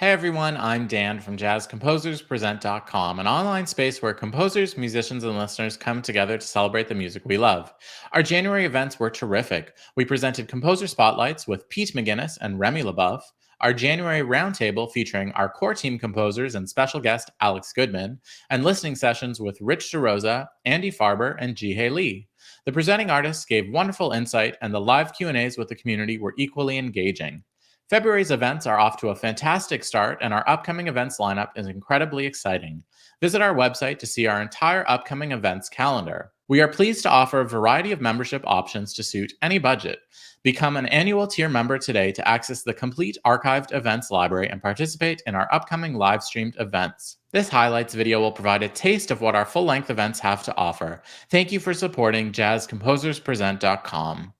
Hey everyone, I'm Dan from JazzComposersPresent.com, an online space where composers, musicians, and listeners come together to celebrate the music we love. Our January events were terrific. We presented composer spotlights with Pete McGuinness and Remy Boeuf, our January roundtable featuring our core team composers and special guest Alex Goodman, and listening sessions with Rich DeRosa, Andy Farber, and Jihye. The presenting artists gave wonderful insight, and the live Q&As with the community were equally engaging. February's events are off to a fantastic start, and our upcoming events lineup is incredibly exciting. Visit our website to see our entire upcoming events calendar. We are pleased to offer a variety of membership options to suit any budget. Become an annual tier member today to access the complete archived events library and participate in our upcoming live-streamed events. This highlights video will provide a taste of what our full-length events have to offer. Thank you for supporting JazzComposersPresent.com.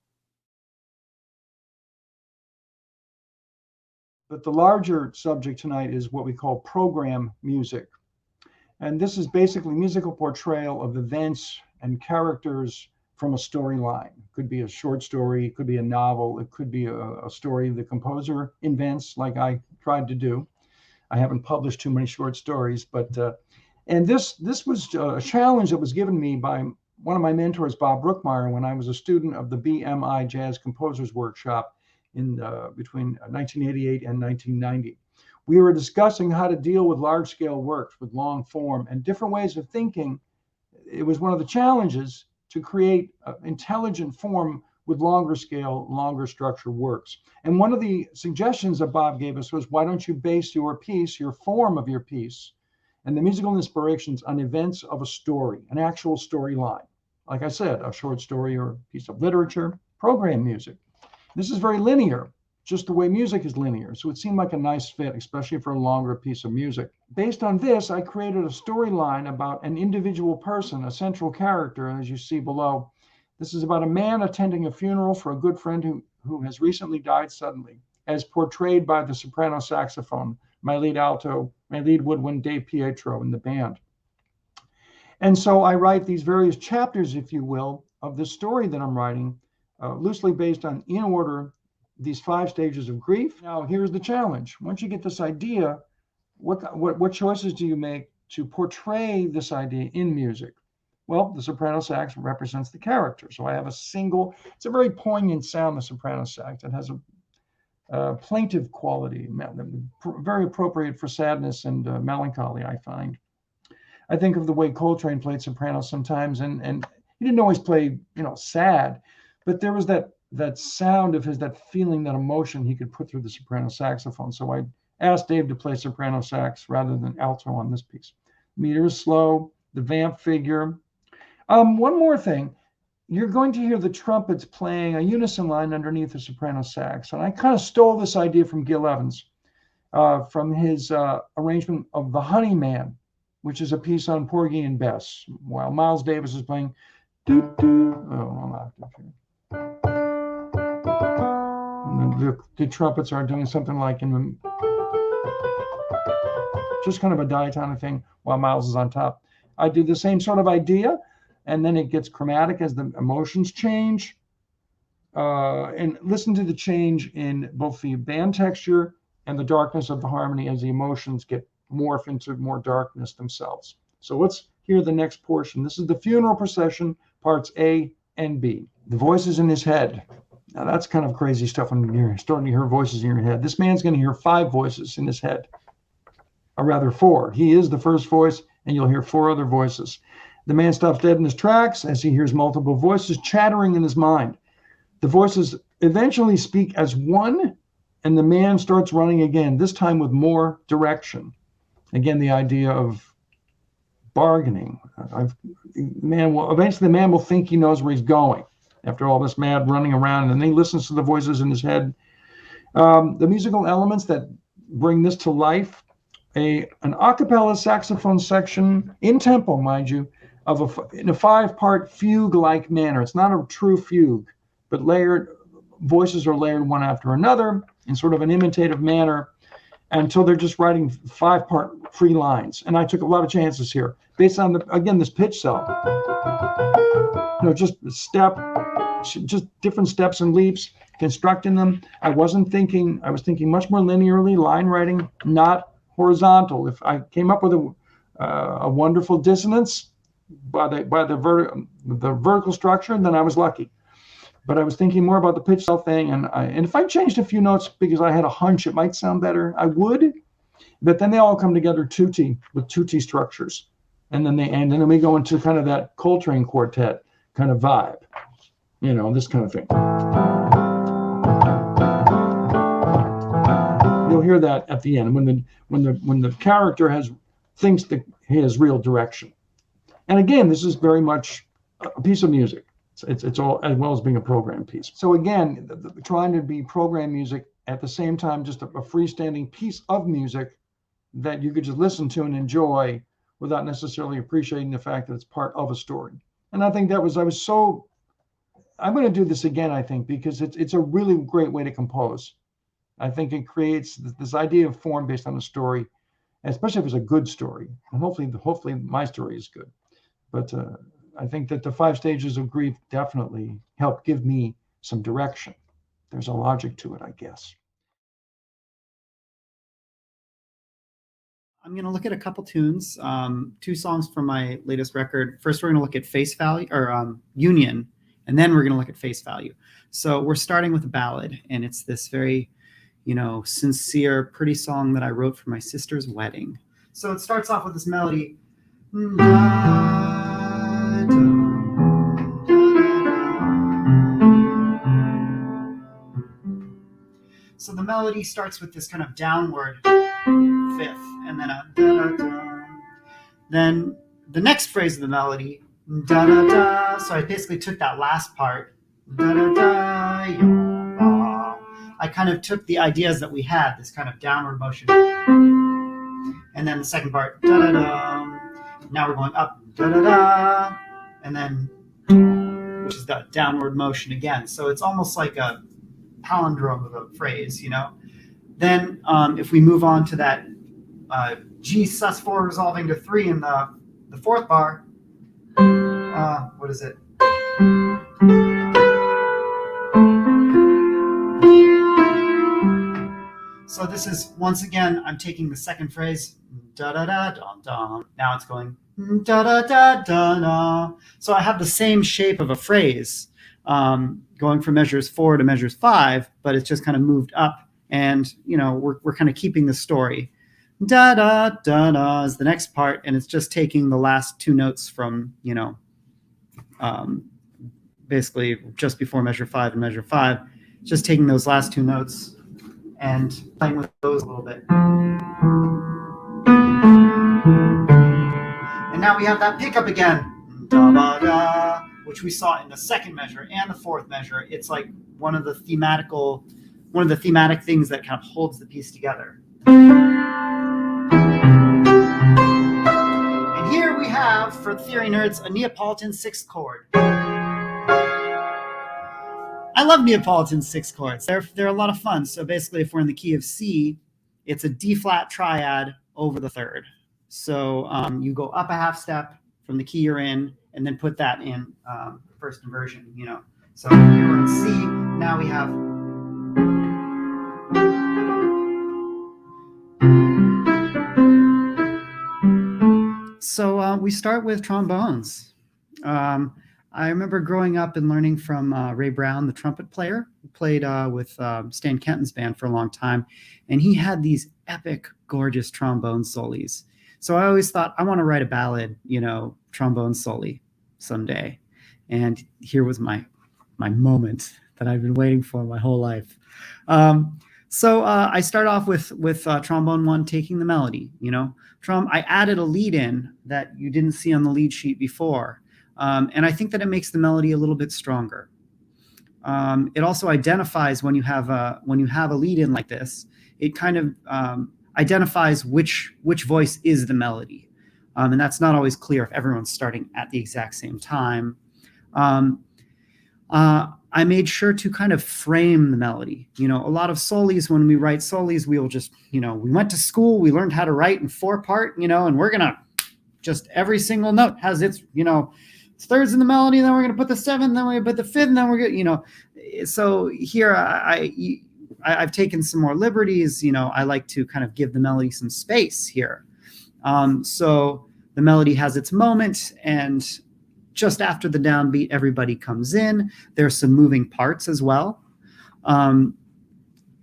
But the larger subject tonight is what we call program music. And this is basically musical portrayal of events and characters from a storyline. It could be a short story, it could be a novel, it could be a story the composer invents, like I tried to do. I haven't published too many short stories, but and this was a challenge that was given me by one of my mentors, Bob Brookmeyer, when I was a student of the BMI Jazz Composers Workshop in between 1988 and 1990. We were discussing how to deal with large-scale works with long form and different ways of thinking. It was one of the challenges to create intelligent form with longer scale, longer structure works. And one of the suggestions that Bob gave us was, why don't you base your piece, your form of your piece, and the musical inspirations on events of a story, an actual storyline. Like I said, a short story or a piece of literature, program music. This is very linear, just the way music is linear. So it seemed like a nice fit, especially for a longer piece of music. Based on this, I created a storyline about an individual person, a central character, as you see below. This is about a man attending a funeral for a good friend who has recently died suddenly, as portrayed by the soprano saxophone, my lead alto, my lead woodwind, Dave Pietro, in the band. And so I write these various chapters, if you will, of the story that I'm writing, loosely based on, in order, these 5 stages of grief. Now, here's the challenge. Once you get this idea, what choices do you make to portray this idea in music? Well, the soprano sax represents the character. So I have it's a very poignant sound, the soprano sax. It has a plaintive quality, very appropriate for sadness and melancholy, I find. I think of the way Coltrane played soprano sometimes, and he didn't always play, sad, but there was that sound of his, that feeling, that emotion he could put through the soprano saxophone. So I asked Dave to play soprano sax rather than alto on this piece. Meter is slow, the vamp figure. One more thing, you're going to hear the trumpets playing a unison line underneath the soprano sax. And I kind of stole this idea from Gil Evans, from his arrangement of The Honey Man, which is a piece on Porgy and Bess, while Miles Davis is playing the trumpets are doing something like just kind of a diatonic thing while Miles is on top. I do the same sort of idea, and then it gets chromatic as the emotions change. And listen to the change in both the band texture and the darkness of the harmony as the emotions get morph into more darkness themselves. So let's hear the next portion. This is the funeral procession, parts A and B. The voices in his head. Now that's kind of crazy stuff when you're starting to hear voices in your head. This man's going to hear 5 voices in his head, or rather 4. He is the first voice, and you'll hear 4 other voices. The man stops dead in his tracks as he hears multiple voices chattering in his mind. The voices eventually speak as one, and the man starts running again, this time with more direction. Again, the idea of bargaining. Eventually the man will think he knows where he's going after all this mad running around, and then he listens to the voices in his head. The musical elements that bring this to life, an a cappella saxophone section in tempo, mind you, in a 5-part fugue-like manner. It's not a true fugue, but voices are layered one after another in sort of an imitative manner until they're just writing 5-part free lines. And I took a lot of chances here based on, again, this pitch cell. Just step, just different steps and leaps, constructing them. I was thinking much more linearly, line writing, not horizontal. If I came up with a wonderful dissonance by the vertical structure, then I was lucky. But I was thinking more about the pitch cell thing, and if I changed a few notes because I had a hunch it might sound better, I would. But then they all come together tutti with tutti structures, and then we go into kind of that Coltrane quartet kind of vibe, this kind of thing. You'll hear that at the end when the character thinks that he has real direction. And again, this is very much a piece of music. It's all, as well as being a program piece. So again, trying to be program music at the same time, just a freestanding piece of music that you could just listen to and enjoy without necessarily appreciating the fact that it's part of a story. And I think I'm going to do this again, I think, because it's a really great way to compose. I think it creates this idea of form based on a story, especially if it's a good story. And hopefully my story is good. But I think that the 5 stages of grief definitely help give me some direction. There's a logic to it, I guess. I'm going to look at a couple tunes, 2 songs from my latest record. First, we're going to look at Face Value, or Union, and then we're going to look at Face Value. So we're starting with a ballad, and it's this very, sincere, pretty song that I wrote for my sister's wedding. So it starts off with this melody. So the melody starts with this kind of downward fifth, and then a da-da-da. Then the next phrase of the melody, da-da-da. So I basically took that last part, da-da-da, yo-ba. I kind of took the ideas that we had, this kind of downward motion. And then the second part, da-da-da. Now we're going up, da-da-da. And then, which is the downward motion again. So it's almost like a palindrome of a phrase, Then if we move on to that G sus4 resolving to 3 in the 4th bar, what is it? So this is, once again, I'm taking the second phrase, da-da-da-dum-dum. Now it's going, da-da-da-da-da. So I have the same shape of a phrase, going from measures 4 to measures 5, but it's just kind of moved up, and we're kind of keeping the story. Da da da da is the next part, and it's just taking the last 2 notes from basically just before measure 5 and measure 5, just taking those last 2 notes and playing with those a little bit. And now we have that pickup again, da da da, which we saw in the 2nd measure and the 4th measure. It's like one of the thematic things that kind of holds the piece together. And here we have, for theory nerds, a Neapolitan 6th chord. I love Neapolitan 6th chords. They're a lot of fun. So basically, if we're in the key of C, it's a D flat triad over the 3rd. So you go up a half step from the key you're in, and then put that in first inversion, So here we're in C. Now we have. So we start with trombones. I remember growing up and learning from Ray Brown, the trumpet player, who played with Stan Kenton's band for a long time. And he had these epic, gorgeous trombone solos. So I always thought, I want to write a ballad, trombone solo someday. And here was my moment that I've been waiting for my whole life. So I start off with trombone 1 taking the melody, I added a lead in that you didn't see on the lead sheet before. And I think that it makes the melody a little bit stronger. It also identifies when you have a lead in like this, it kind of identifies which voice is the melody. And that's not always clear if everyone's starting at the exact same time. I made sure to kind of frame the melody. A lot of solis, when we write solis, we will just, we went to school, we learned how to write in 4-part, and we're going to just every single note has its, thirds in the melody, then we're going to put the seventh, then we're going to put the fifth, and then we're going to, you know. So here I've taken some more liberties. You know, I like to kind of give the melody some space here. So the melody has its moment, and just after the downbeat, everybody comes in. There's some moving parts as well.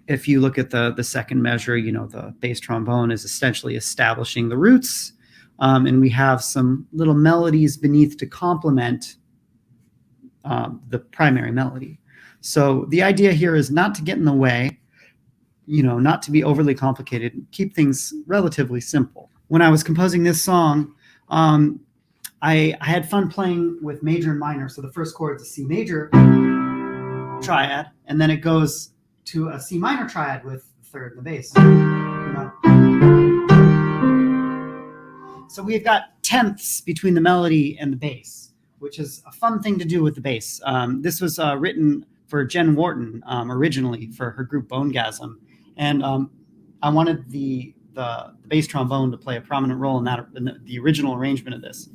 If you look at the second measure, you know, the bass trombone is essentially establishing the roots. And we have some little melodies beneath to complement the primary melody. So the idea here is not to get in the way, you know, not to be overly complicated, keep things relatively simple. When I was composing this song, I had fun playing with major and minor. So the first chord is a C major triad, and then it goes to a C minor triad with the third and the bass. You know? So we've got tenths between the melody and the bass, which is a fun thing to do with the bass. This was written for Jen Wharton originally for her group Bonegasm, and I wanted the bass trombone to play a prominent role in the original arrangement of this.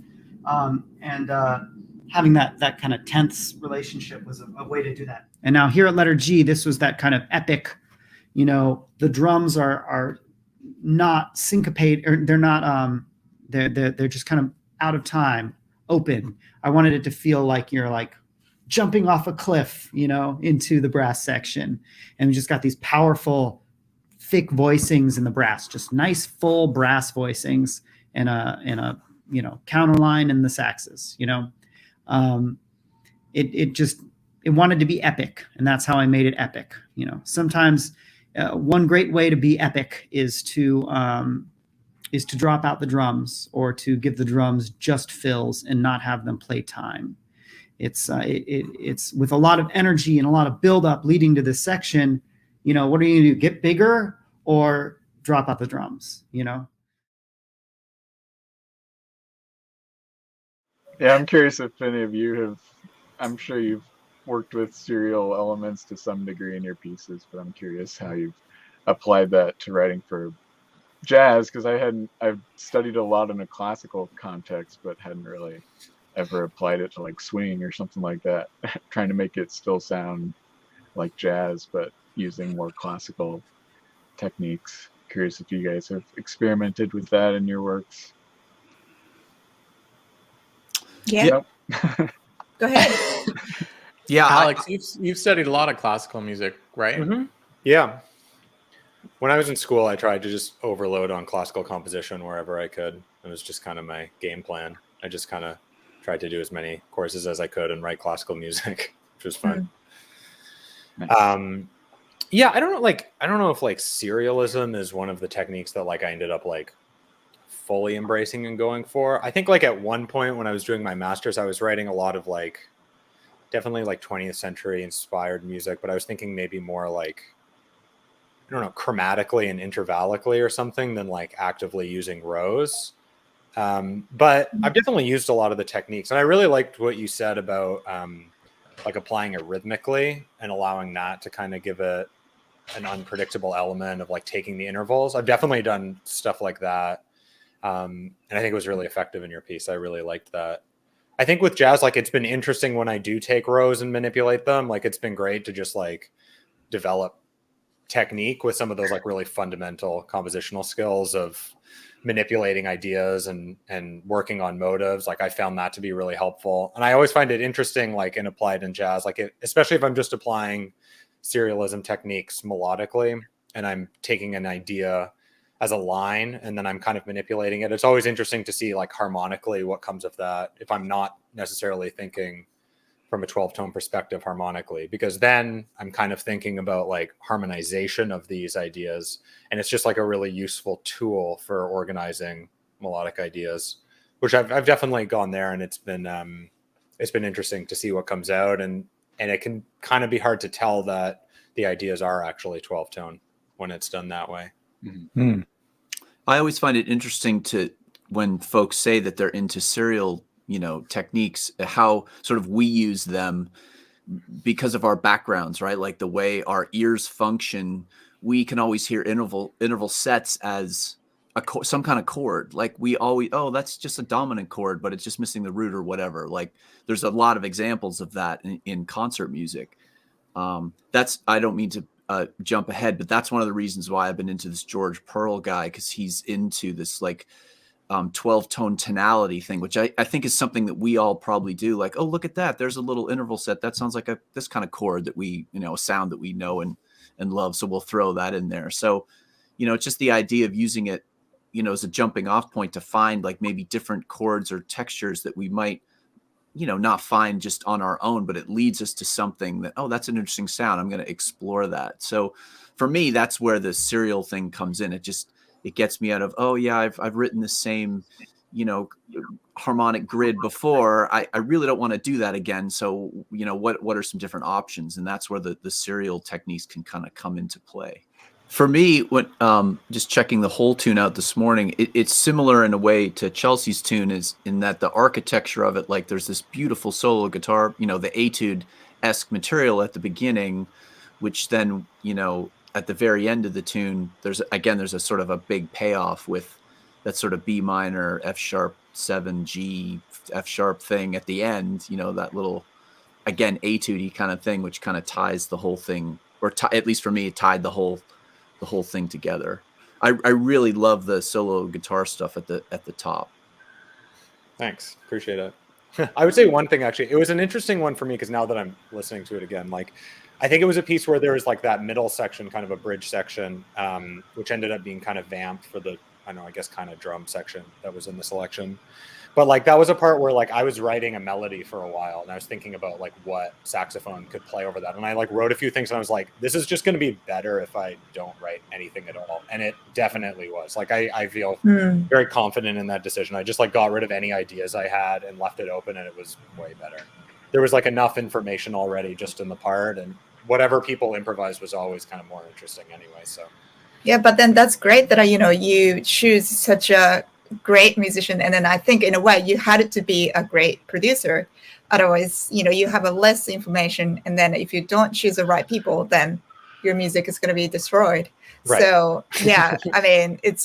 Having that kind of tenths relationship was a way to do that. And now here at letter G, this was that kind of epic, you know, the drums are not syncopated, or they're not, they're just kind of out of time, open. I wanted it to feel like you're like jumping off a cliff, you know, into the brass section. And we just got these powerful, thick voicings in the brass, just nice full brass voicings and a you know, counterline in the saxes, you know. It wanted to be epic, and that's how I made it epic. You know, sometimes one great way to be epic is to drop out the drums, or to give the drums just fills and not have them play time. It's with a lot of energy and a lot of buildup leading to this section. You know, what are you going to do? Get bigger or drop out the drums? You know. Yeah, I'm curious if any of you have, I'm sure you've worked with serial elements to some degree in your pieces, but I'm curious how you've applied that to writing for jazz, because I've studied a lot in a classical context, but hadn't really ever applied it to like swing or something like that, trying to make it still sound like jazz, but using more classical techniques. Curious if you guys have experimented with that in your works. Yeah. Yep. Go ahead. Yeah, Alex, you've studied a lot of classical music, right? Mm-hmm. Yeah. When I was in school, I tried to just overload on classical composition wherever I could. It was just kind of my game plan. I just kind of tried to do as many courses as I could and write classical music, which was fun. Nice. Yeah, I don't know if like serialism is one of the techniques that like I ended up like fully embracing and going for. I think like at one point when I was doing my master's, I was writing a lot of like definitely like 20th century inspired music, but I was thinking maybe more like, I don't know, chromatically and intervallically or something than like actively using rows. But I've definitely used a lot of the techniques, and I really liked what you said about like applying it rhythmically and allowing that to kind of give it an unpredictable element of like taking the intervals. I've definitely done stuff like that. And I think it was really effective in your piece. I really liked that. I think with jazz, like it's been interesting when I do take rows and manipulate them. Like it's been great to just like develop technique with some of those like really fundamental compositional skills of manipulating ideas and working on motives. Like I found that to be really helpful. And I always find it interesting, like in applied in jazz, like especially if I'm just applying serialism techniques melodically and I'm taking an idea as a line and then I'm kind of manipulating it. It's always interesting to see like harmonically what comes of that if I'm not necessarily thinking from a 12-tone perspective harmonically, because then I'm kind of thinking about like harmonization of these ideas, and it's just like a really useful tool for organizing melodic ideas, which I've definitely gone there, and it's been interesting to see what comes out, and it can kind of be hard to tell that the ideas are actually 12-tone when it's done that way. Mm-hmm. I always find it interesting when folks say that they're into serial, you know, techniques, how sort of we use them because of our backgrounds, right? Like the way our ears function, we can always hear interval sets as some kind of chord. Like we always, oh, that's just a dominant chord, but it's just missing the root or whatever. Like there's a lot of examples of that in concert music. That's, I don't mean to jump ahead, but that's one of the reasons why I've been into this George Pearl guy, because he's into this like 12-tone tonality thing, which I think is something that we all probably do. Like, oh, look at that. There's a little interval set. That sounds like this kind of chord that we, a sound that we know and love. So we'll throw that in there. So, it's just the idea of using it, as a jumping off point to find like maybe different chords or textures that we might, not find just on our own, but it leads us to something that, oh, that's an interesting sound. I'm going to explore that. So for me, that's where the serial thing comes in. It gets me out of, oh yeah, I've written the same, harmonic grid before. I really don't want to do that again. So, what are some different options? And that's where the serial techniques can kind of come into play. For me, when just checking the whole tune out this morning, it's similar in a way to Chelsea's tune, is in that the architecture of it, like there's this beautiful solo guitar, the etude-esque material at the beginning, which then, at the very end of the tune, there's a sort of a big payoff with that sort of B minor, F sharp 7, G, F sharp thing at the end, that little, again, etude-y kind of thing, which kind of ties the whole thing, or at least for me, it tied the whole thing together. I really love the solo guitar stuff at the top. Thanks. Appreciate it. I would say one thing, actually, it was an interesting one for me, because now that I'm listening to it again, like, I think it was a piece where there was like that middle section, kind of a bridge section, which ended up being kind of vamped for the, I guess kind of drum section that was in the selection. But like that was a part where like I was writing a melody for a while, and I was thinking about like what saxophone could play over that. And I like wrote a few things, and I was like, this is just going to be better if I don't write anything at all. And it definitely was. Like I feel very confident in that decision. I just like got rid of any ideas I had and left it open, and it was way better. There was like enough information already just in the part, and whatever people improvised was always kind of more interesting anyway. So yeah, but then that's great that you choose such a great musician, and then I think in a way you had it to be a great producer. Otherwise, you have a less information, and then if you don't choose the right people, then your music is going to be destroyed. Right. So yeah, it's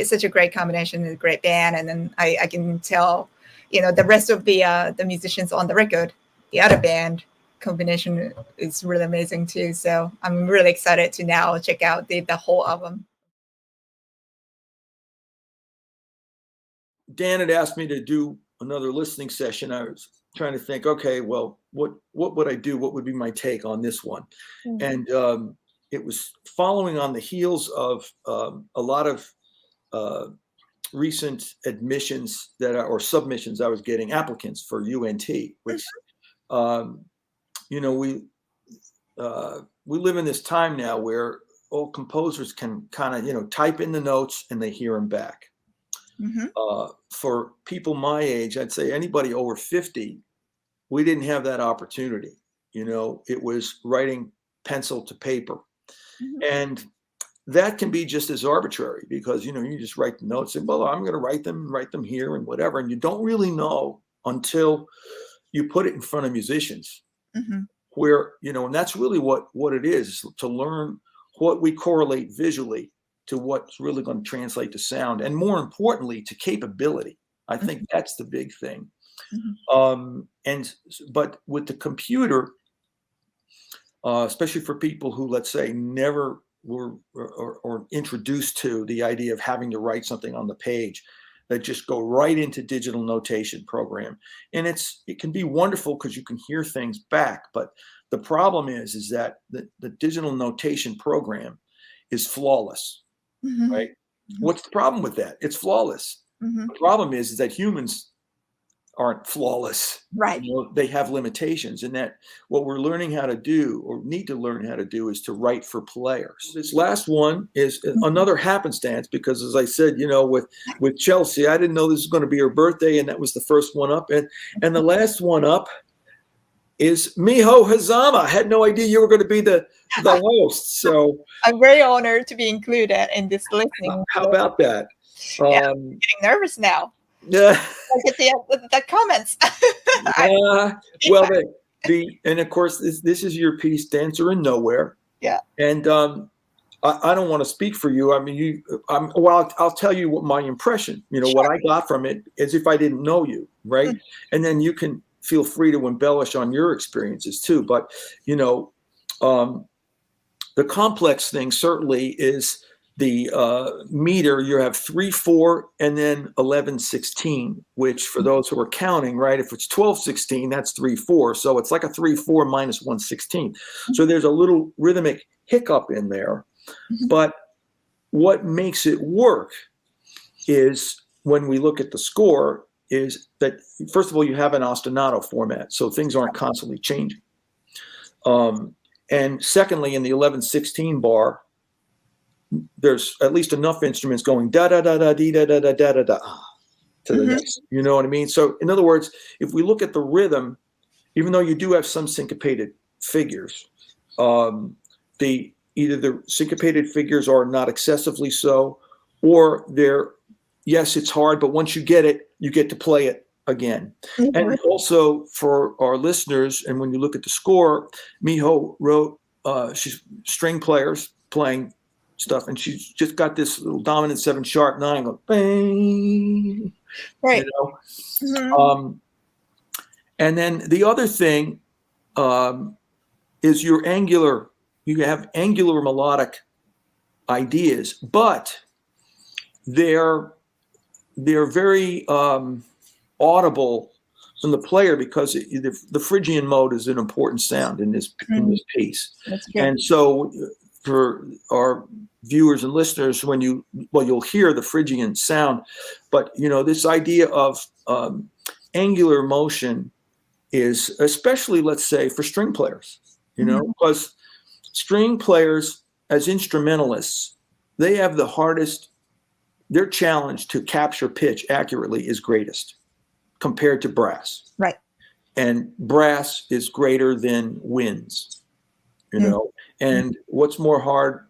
such a great combination, a great band, and then I can tell, the rest of the musicians on the record, the other band combination is really amazing too. So I'm really excited to now check out the whole album. Dan had asked me to do another listening session. I was trying to think, okay, well, what would I do? What would be my take on this one? And it was following on the heels of a lot of recent admissions or submissions I was getting, applicants for UNT, which we live in this time now where all composers can kind of type in the notes and they hear them back. For people my age, I'd say anybody over 50, we didn't have that opportunity. It was writing pencil to paper, and that can be just as arbitrary, because you just write the notes and, well, I'm going to write them here and whatever, and you don't really know until you put it in front of musicians, where and that's really what it is to learn what we correlate visually to what's really going to translate to sound, and more importantly, to capability. I think that's the big thing. But with the computer, especially for people who, let's say, never were or introduced to the idea of having to write something on the page, that just go right into digital notation program, and it can be wonderful because you can hear things back. But the problem is that the digital notation program is flawless. Right? What's the problem with that? It's flawless. The problem is that humans aren't flawless. Right. They have limitations, and that what we're learning how to do, or need to learn how to do, is to write for players. This last one is another happenstance, because as I said, with Chelsea, I didn't know this was going to be her birthday, and that was the first one up. And the last one up is Miho Hazama. I had no idea you were going to be the host. So I'm very honored to be included in this listening. How about that? I'm getting nervous now. Yeah. Look at the comments. Well, and of course, this is your piece, Dancer in Nowhere. Yeah. And I don't want to speak for you. I mean, well, I'll tell you what my impression, what I got from it, as if I didn't know you, right? And then you can feel free to embellish on your experiences too. But, the complex thing certainly is the meter. You have 3/4 and then 11/16, which for those who are counting, right? If it's 12/16, that's 3/4. So it's like a 3/4 minus 1/16. So there's a little rhythmic hiccup in there. But what makes it work is, when we look at the score, is that, first of all, you have an ostinato format, so things aren't constantly changing. And secondly, in the 11/16 bar, there's at least enough instruments going da da da da dee da da da da da da to the next. You know what I mean? So in other words, if we look at the rhythm, even though you do have some syncopated figures, either the syncopated figures are not excessively so, or they're, yes, it's hard, but once you get it, you get to play it again. And also for our listeners, and when you look at the score, Miho wrote, she's string players playing stuff, and she's just got this little dominant 7 sharp 9 going, bang, Right. And then the other thing is you have angular melodic ideas, but they're very audible from the player, because the Phrygian mode is an important sound in this piece. And so for our viewers and listeners, you'll hear the Phrygian sound, but this idea of angular motion is especially, let's say, for string players, because string players as instrumentalists, they have the hardest, their challenge to capture pitch accurately is greatest compared to brass. Right. And brass is greater than winds, and what's harder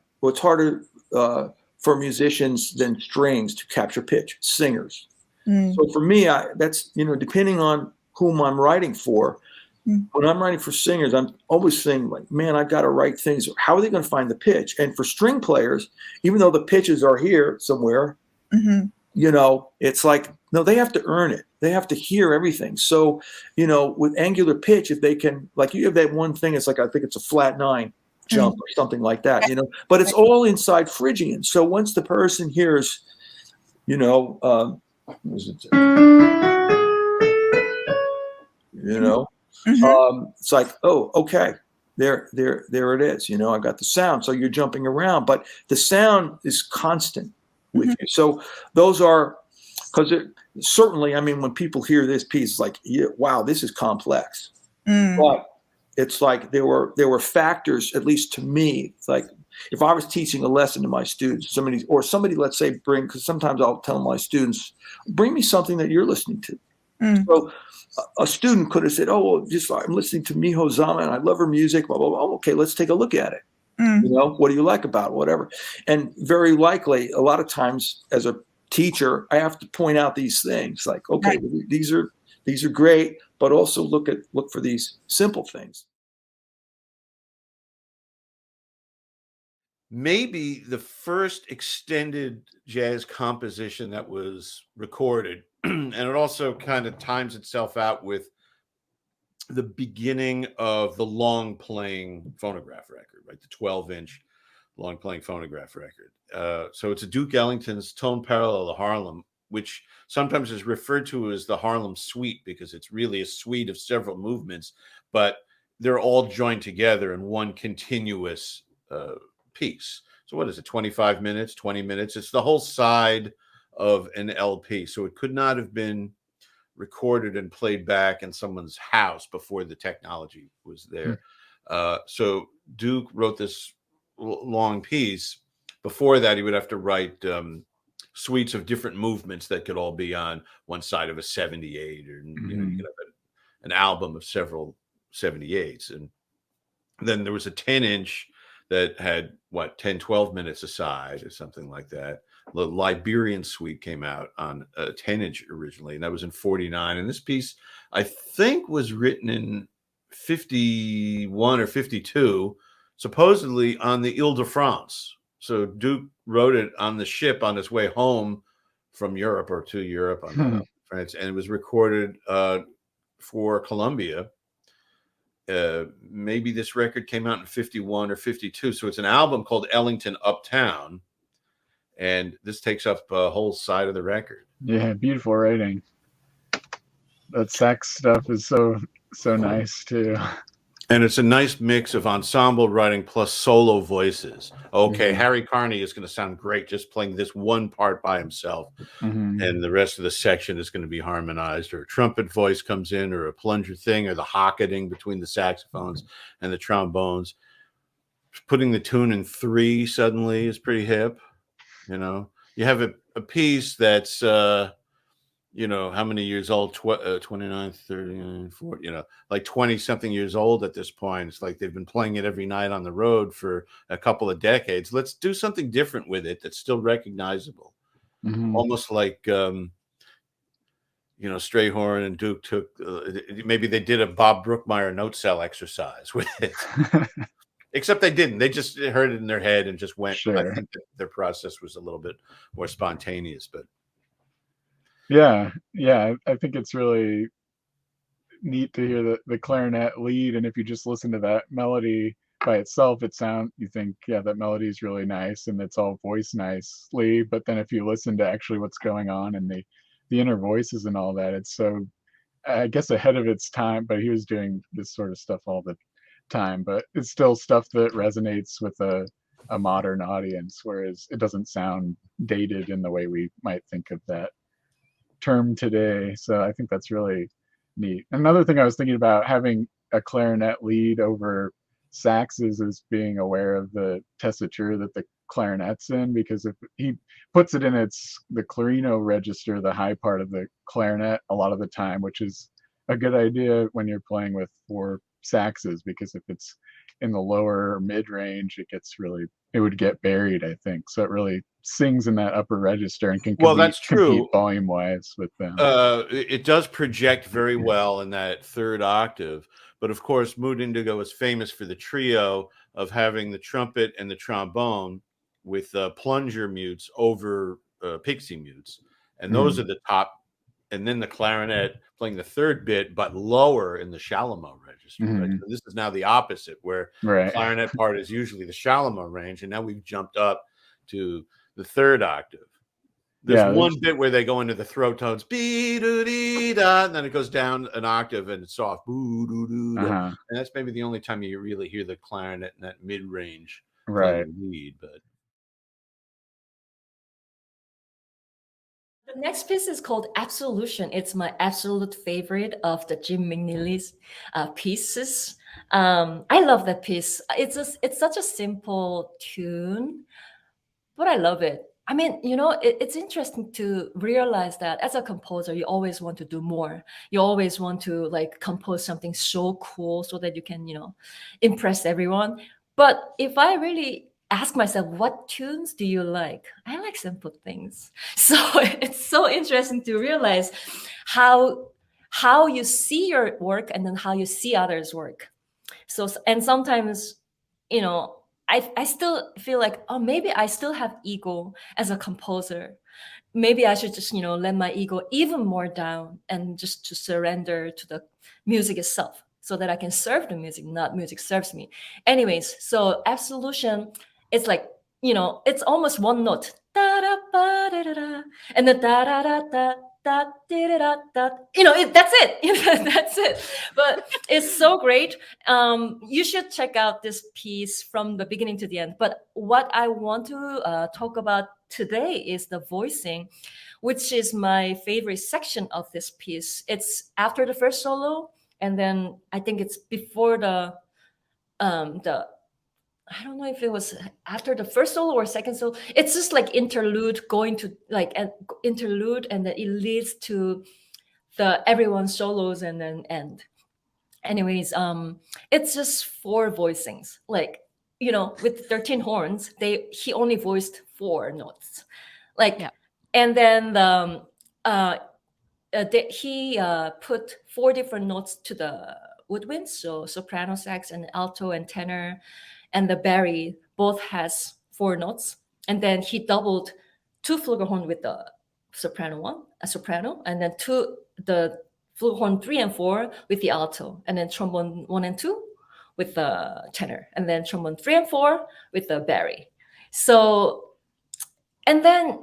for musicians than strings to capture pitch? Singers. So for me, that's, depending on whom I'm writing for, when I'm writing for singers, I'm always saying, like, man, I've got to write things. How are they going to find the pitch? And for string players, even though the pitches are here somewhere, it's like, no, they have to earn it. They have to hear everything. So, with angular pitch, if they can, like, you have that one thing, it's like, I think it's a flat 9 jump or something like that, but it's all inside Phrygian. So once the person hears, it's like, oh, okay, there it is. I got the sound. So you're jumping around, but the sound is constant with you. So those are, because certainly, I mean, when people hear this piece, it's like, yeah, wow, this is complex. But it's like there were factors, at least to me. It's like, if I was teaching a lesson to my students, somebody, let's say, because sometimes I'll tell my students, bring me something that you're listening to. So a student could have said, oh, I'm listening to Miho Zama and I love her music, blah, blah, blah. Okay, let's take a look at it. What do you like about it? Whatever. And very likely, a lot of times as a teacher, I have to point out these things, like, okay, these are great, but also look for these simple things. Maybe the first extended jazz composition that was recorded, and it also kind of times itself out with the beginning of the long playing phonograph record, right? The 12-inch long playing phonograph record. So it's a Duke Ellington's Tone Parallel to Harlem, which sometimes is referred to as the Harlem Suite, because it's really a suite of several movements, but they're all joined together in one continuous piece. So what is it, 25 minutes, 20 minutes? It's the whole side of an LP. So it could not have been recorded and played back in someone's house before the technology was there. So Duke wrote this long piece. Before that, he would have to write suites of different movements that could all be on one side of a 78, or you could have an album of several 78s. And then there was a 10-inch that had 10, 12 minutes aside or something like that. The Liberian suite came out on a 10-inch originally, and that was in 49. And this piece, I think, was written in 51 or 52, supposedly on the Ile-de-France, So Duke wrote it on the ship on his way home from Europe or to Europe on France, and it was recorded for Columbia. Maybe this record came out in 51 or 52. So it's an album called Ellington Uptown. And this takes up a whole side of the record. Yeah, beautiful writing. That sax stuff is so nice too. And it's a nice mix of ensemble writing plus solo voices. Okay, Harry Carney is going to sound great just playing this one part by himself. And the rest of the section is going to be harmonized, or a trumpet voice comes in, or a plunger thing, or the hocketing between the saxophones and the trombones. Putting the tune in 3 suddenly is pretty hip. You know, you have a piece that's you know, how many years old? 29, 39, 40, you know, like 20 something years old at this point. It's like they've been playing it every night on the road for a couple of decades. Let's do something different with it that's still recognizable. Almost like, you know, Strayhorn and Duke took, maybe they did a Bob Brookmeyer note cell exercise with it. Except they didn't. They just heard it in their head and just went. Sure. I think their process was a little bit more spontaneous, but yeah, I think it's really neat to hear the clarinet lead. And if you just listen to that melody by itself, you think, yeah, that melody is really nice and it's all voiced nicely. But then if you listen to actually what's going on and the inner voices and all that, it's so, I guess, ahead of its time. But he was doing this sort of stuff all the time, but it's still stuff that resonates with a modern audience, whereas it doesn't sound dated in the way we might think of that term today. So I think that's really neat. Another thing I was thinking about, having a clarinet lead over saxes, is being aware of the tessiture that the clarinet's in, because if he puts it in the clarino register, the high part of the clarinet, a lot of the time, which is a good idea when you're playing with 4 saxes, because if it's in the lower or mid range, it would get buried, I think. So it really sings in that upper register and can that's true. compete volume wise with them. It does project very well in that 3rd octave. But of course, Mood Indigo is famous for the trio of having the trumpet and the trombone with plunger mutes over pixie mutes. And those are the top. And then the clarinet playing the 3rd bit, but lower in the Chalumeau register. Right? So this is now the opposite, where the clarinet part is usually the Chalumeau range, and now we've jumped up to the 3rd octave. There's one bit where they go into the throat tones, be-do-dee-da, and then it goes down an octave and it's soft, boo-doo-doo-da. And that's maybe the only time you really hear the clarinet in that mid-range lead. But the next piece is called Absolution. It's my absolute favorite of the Jim McNeely's pieces. I love that piece. It's such a simple tune, but I love it. I mean, you know, it's interesting to realize that as a composer, you always want to do more. You always want to like compose something so cool so that you can, you know, impress everyone. But if I really ask myself, what tunes do you like? I like simple things. So it's so interesting to realize how you see your work and then how you see others' work. So, and sometimes, you know, I still feel like, oh, maybe I still have ego as a composer. Maybe I should just, you know, let my ego even more down and just to surrender to the music itself so that I can serve the music, not music serves me. Anyways, so Absolution, it's like, you know, it's almost one note. Da-da-ba-da-da-da, and then da-da-da-da. You know, that's it. That's it. But it's so great. You should check out this piece from the beginning to the end. But what I want to talk about today is the voicing, which is my favorite section of this piece. It's after the first solo, and then I think it's before the I don't know if it was after the first solo or second solo. It's just like interlude going to like an interlude, and then it leads to the everyone solos and then end. Anyways, it's just 4 voicings. Like, you know, with 13 horns, he only voiced 4 notes. Like, and then he put 4 different notes to the woodwinds, so soprano sax and alto and tenor. And the Barry both has 4 notes, and then he doubled 2 flugelhorn with the soprano, and then the flugelhorn 3 and 4 with the alto, and then trombone 1 and 2 with the tenor, and then trombone 3 and 4 with the bari. So, and then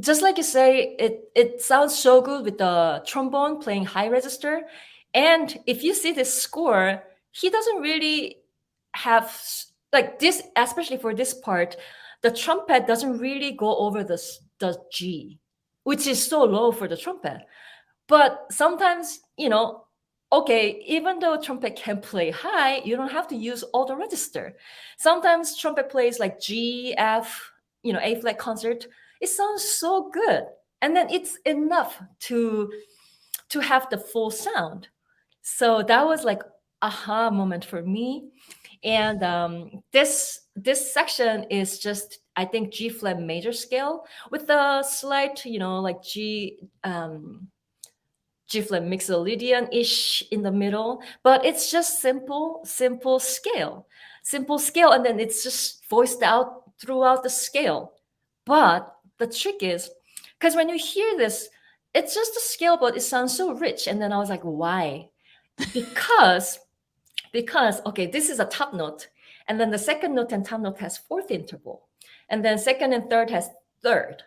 just like you say, it sounds so good with the trombone playing high register. And if you see this score, he doesn't really have like this, especially for this part, the trumpet doesn't really go over the G, which is so low for the trumpet. But sometimes, okay, even though trumpet can play high, you don't have to use all the register. Sometimes trumpet plays like G, F, A flat concert. It sounds so good. And then it's enough to have the full sound. So that was like aha moment for me. And this section is just, I think, G flat major scale with a slight, like G flat mixolydian-ish in the middle, but it's just simple scale, and then it's just voiced out throughout the scale. But the trick is, because when you hear this, it's just a scale, but it sounds so rich. And then I was like, why? Because okay, this is a top note, and then the second note and top note has fourth interval, and then second and third has third,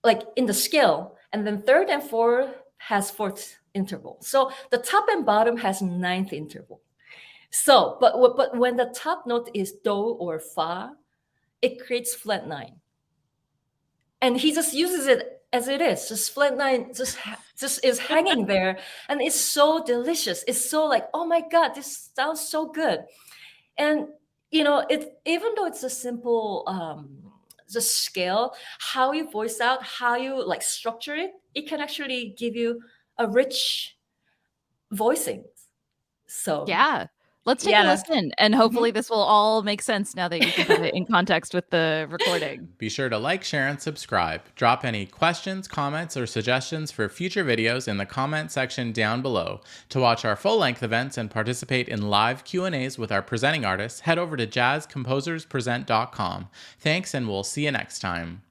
like in the scale, and then third and fourth has fourth interval. So the top and bottom has ninth interval. So, but when the top note is do or fa, it creates flat 9. And he just uses it as it is, just flat 9, just is hanging there, and it's so delicious. It's so like, oh my God, this sounds so good. And it, even though it's a simple the scale, how you voice out, how you like structure it, it can actually give you a rich voicing. So yeah, let's take a listen, and hopefully this will all make sense now that you can put it in context with the recording. Be sure to like, share, and subscribe. Drop any questions, comments, or suggestions for future videos in the comment section down below. To watch our full-length events and participate in live Q&As with our presenting artists, head over to jazzcomposerspresent.com. Thanks, and we'll see you next time.